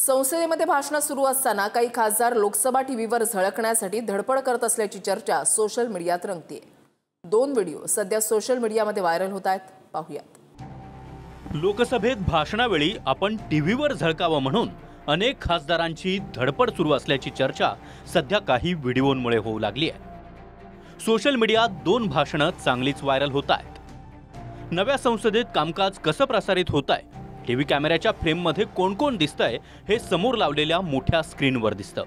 संसदेमध्ये भाषण सुरू असताना काही खासदार लोकसभा टीव्हीवर झळकण्यासाठी धडपड करत असल्याची चर्चा सोशल मीडियात रंगतेय। 2 व्हिडिओ सध्या सोशल मीडियामध्ये व्हायरल होत आहेत, पाहूयात। लोकसभेत भाषणावेळी आपण टीव्हीवर झळकावं म्हणून अनेक खासदारांची धडपड सुरू असल्याची चर्चा सध्या काही व्हिडिओंमुळे होऊ लागली आहे। सोशल मीडियात 2 भाषणं चांगलीच व्हायरल होत आहेत। नव्या संसदेत कामकाज कसं प्रसारित होत आहे, टीव्ही कॅमेऱ्याच्या फ्रेममध्ये कोण कोण दिसतंय हे समोर लावलेल्या मोठ्या स्क्रीनवर दिसतं।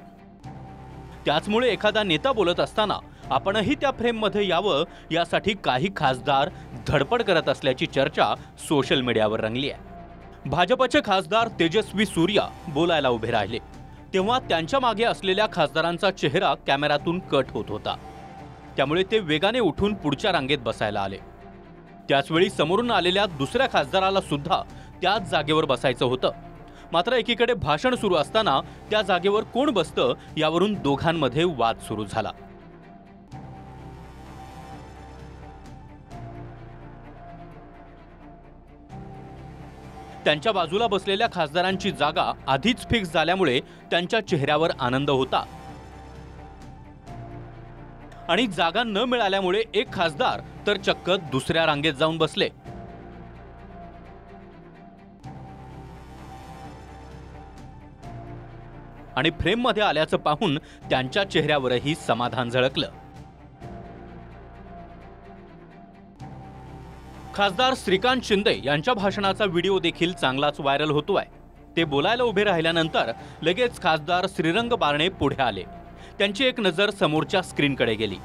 त्याचमुळे एखादा नेता बोलत असताना आपणही त्या फ्रेममध्ये यावं यासाठी काही खासदार धडपड करत असल्याची चर्चा सोशल मीडियावर रंगली आहे। भाजपचे खासदार तेजस्वी सूर्या बोलायला उभे राहिले तेव्हा त्यांच्या मागे असलेल्या खासदारांचा चेहरा कॅमेऱ्यातून कट होत होता, त्यामुळे ते वेगाने उठून पुढच्या रांगेत बसायला आले। त्याचवेळी समोरून आलेल्या दुसऱ्या खासदाराला सुद्धा त्याच जागेवर बसायचं होतं, मात्र एकीकडे भाषण सुरू असताना त्या जागेवर कोण बसतं यावरून दोघांमध्ये वाद सुरू झाला। त्यांच्या बाजूला बसलेल्या खासदारांची जागा आधीच फिक्स झाल्यामुळे त्यांच्या चेहऱ्यावर आनंद होता आणि जागा न मिळाल्यामुळे एक खासदार तर चक्क दुसऱ्या रांगेत जाऊन बसले। आणि फ्रेममध्ये आल्याचं पाहून त्यांच्या चेहऱ्यावरही समाधान झळकलं। खासदार श्रीकांत शिंदे यांच्या भाषणाचा व्हिडिओ देखील चांगलाच व्हायरल होतोय। ते बोलायला उभे राहिल्यानंतर लगेच खासदार श्रीरंग बारणे पुढे आले। त्यांची एक नजर समोरच्या स्क्रीनकडे गेली।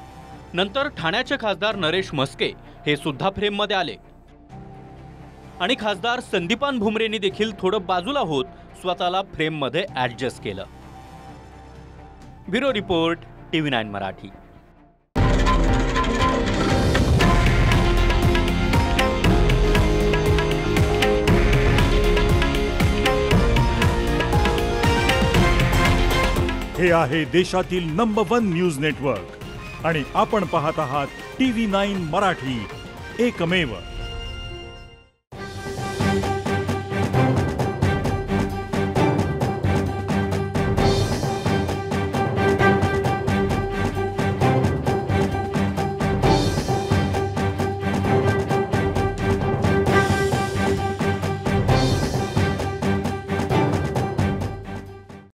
नंतर ठाण्याचे खासदार नरेश म्हस्के हे सुद्धा फ्रेममध्ये आले आणि खासदार संदीपान भुमरेंनी देखील थोडं बाजूला होत स्वतःला फ्रेममध्ये ॲडजस्ट केलं। Bureau report, TV9 Marathi. हे आहे देशातील नंबर 1 न्यूज नेटवर्क आणि आपण पाहत आहात TV9 मराठी, एकमेव।